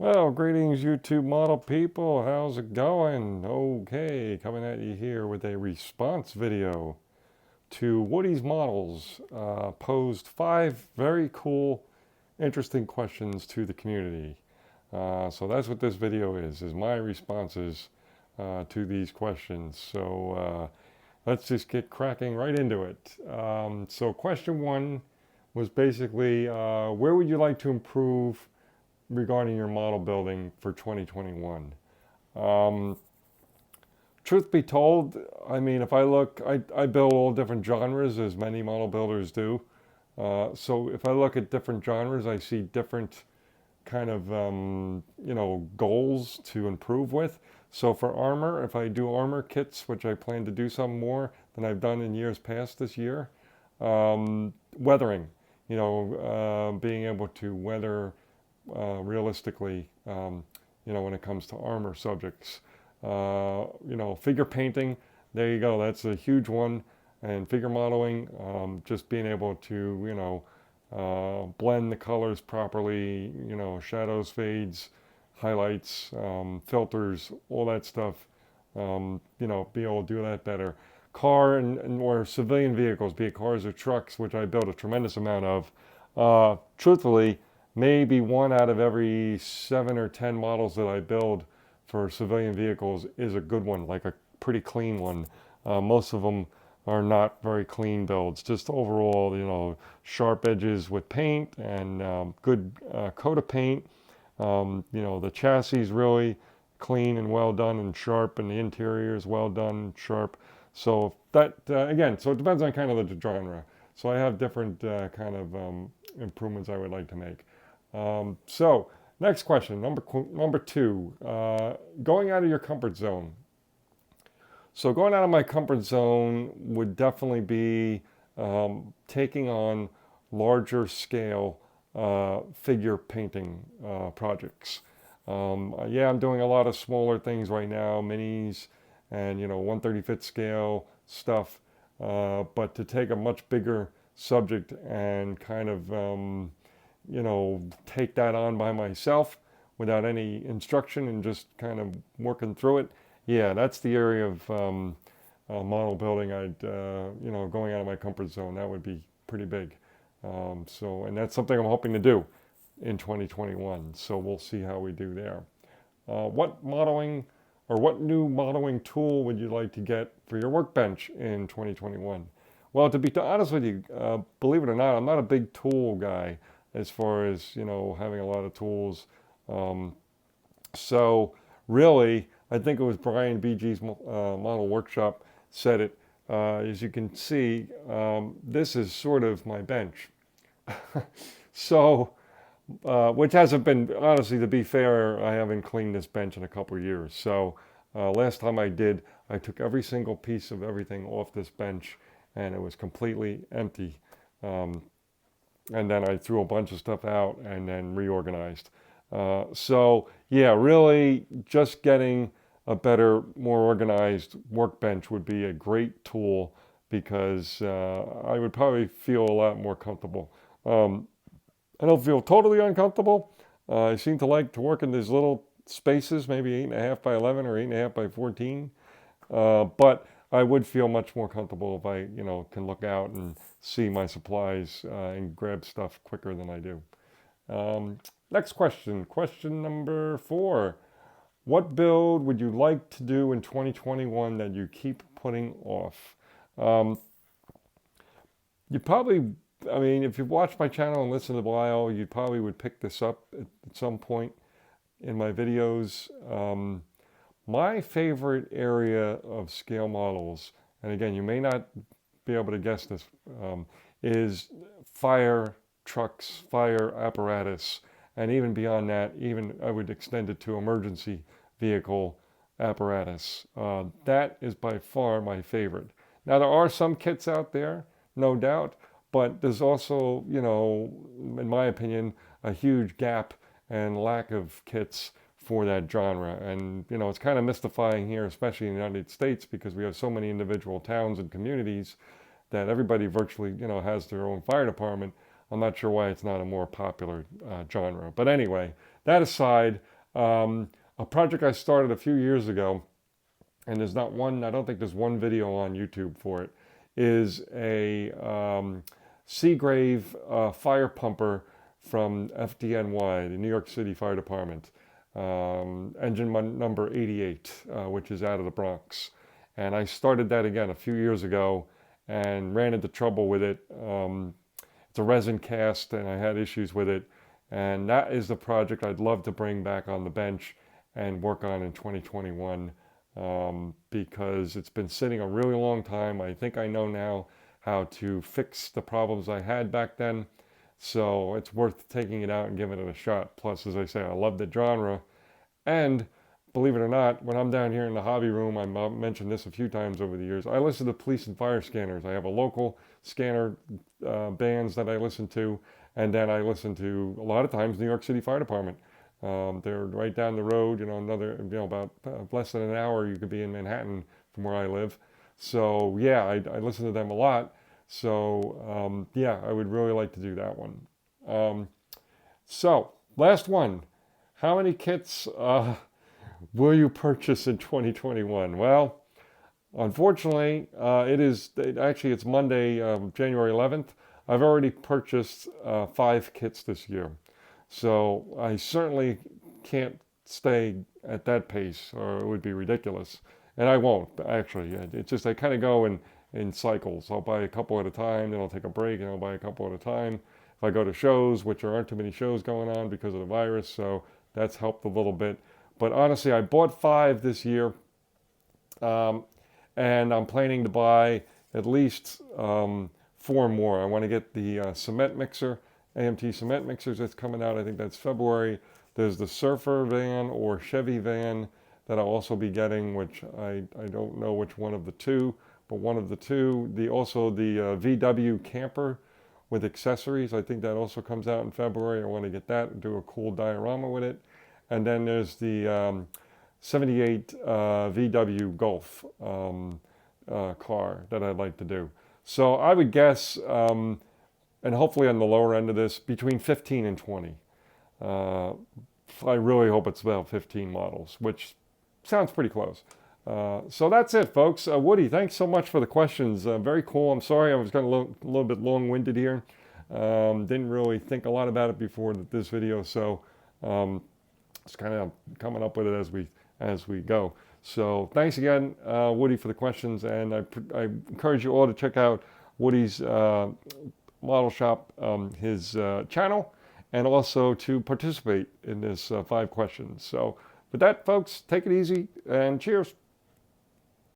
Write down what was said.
Well, greetings, YouTube model people. How's it going? Okay, coming at you here with a response video to Woody's Models. Posed 5 very cool, interesting questions to the community. So that's what this video is my responses to these questions. So let's just get cracking right into it. So question 1 was basically, where would you like to improve regarding your model building for 2021? Um, Truth be told, I mean, if I look, I build all different genres, as many model builders do. So if I look at different genres, I see different kind of, goals to improve with. So for armor, if I do armor kits, which I plan to do some more than I've done in years past this year, weathering, being able to weather realistically, when it comes to armor subjects. Figure painting, there you go, that's a huge one. And figure modeling, just being able to, blend the colors properly, shadows, fades, highlights, filters, all that stuff, be able to do that better. Car and or civilian vehicles, be it cars or trucks, which I built a tremendous amount of. Truthfully, maybe 1 out of every 7 or 10 models that I build for civilian vehicles is a good one, like a pretty clean one. Most of them are not very clean builds, just overall, sharp edges with paint and good coat of paint. The chassis is really clean and well done and sharp, and the interior is well done and sharp. So that, again, so it depends on kind of the genre. So I have different kind of improvements I would like to make. So next question, number 2, going out of your comfort zone. So going out of my comfort zone would definitely be taking on larger scale figure painting projects. Yeah, I'm doing a lot of smaller things right now, minis and 1/35th scale stuff. But to take a much bigger subject and kind of take that on by myself without any instruction and just kind of working through it. Yeah, that's the area of model building. Going out of my comfort zone, that would be pretty big. And that's something I'm hoping to do in 2021. So we'll see how we do there. What modeling or what new modeling tool would you like to get for your workbench in 2021? Well, to be honest with you, believe it or not, I'm not a big tool guy as far as having a lot of tools. So really, I think it was Brian BG's Model Workshop said it. As you can see, this is sort of my bench. So, which hasn't been, honestly, to be fair, I haven't cleaned this bench in a couple of years. So last time I did, I took every single piece of everything off this bench and it was completely empty. And then I threw a bunch of stuff out and then reorganized. So yeah, really just getting a better, more organized workbench would be a great tool because I would probably feel a lot more comfortable. I don't feel totally uncomfortable. I seem to like to work in these little spaces, maybe 8.5 by 11 or 8.5 by 14. But I would feel much more comfortable if I, can look out and see my supplies and grab stuff quicker than I do. Next question, question number 4. What build would you like to do in 2021 that you keep putting off? You probably, I mean, if you've watched my channel and listened a while, you probably would pick this up at some point in my videos. My favorite area of scale models, and again, you may not be able to guess this, is fire trucks, fire apparatus, and even beyond that, even I would extend it to emergency vehicle apparatus. That is by far my favorite. Now, there are some kits out there, no doubt, but there's also, in my opinion, a huge gap and lack of kits for that genre. And, it's kind of mystifying here, especially in the United States, because we have so many individual towns and communities that everybody virtually, has their own fire department. I'm not sure why it's not a more popular genre. But anyway, that aside, A project I started a few years ago, and there's not one, I don't think there's one video on YouTube for it, is a Seagrave fire pumper from FDNY, the New York City Fire Department, engine number 88, which is out of the Bronx. And I started that again a few years ago and ran into trouble with it. It's a resin cast and I had issues with it. And that is the project I'd love to bring back on the bench and work on in 2021, because it's been sitting a really long time. I think I know now how to fix the problems I had back then. So it's worth taking it out and giving it a shot. Plus, as I say, I love the genre. And believe it or not, when I'm down here in the hobby room, I mentioned this a few times over the years, I listen to police and fire scanners. I have a local scanner bands that I listen to, and then I listen to, a lot of times, New York City Fire Department. They're right down the road, about less than an hour you could be in Manhattan from where I live. So yeah, I listen to them a lot. So yeah, I would really like to do that one. So last one, how many kits will you purchase in 2021? Well, unfortunately, it's Monday, January 11th. I've already purchased 5 kits this year. So I certainly can't stay at that pace or it would be ridiculous. And I won't, actually. It's just I kind of go in cycles. I'll buy a couple at a time, then I'll take a break and I'll buy a couple at a time. If I go to shows, which there aren't too many shows going on because of the virus, so that's helped a little bit. But honestly, I bought 5 this year, and I'm planning to buy at least 4 more. I want to get the cement mixer, AMT cement mixers that's coming out. I think that's February. There's the Surfer van or Chevy van that I'll also be getting, which I don't know which one of the two, but one of the two. Also the VW camper with accessories. I think that also comes out in February. I want to get that and do a cool diorama with it. And then there's the 78 VW Golf car that I'd like to do. So I would guess, and hopefully on the lower end of this, between 15 and 20. I really hope it's about 15 models, which sounds pretty close. So that's it, folks. Woody, thanks so much for the questions. Very cool. I'm sorry I was kind of a little bit long-winded here. Didn't really think a lot about it before this video, so it's kind of coming up with it as we go. So thanks again, Woody, for the questions, and I encourage you all to check out Woody's model shop, his channel, and also to participate in this 5 questions. So with that, folks, take it easy and cheers.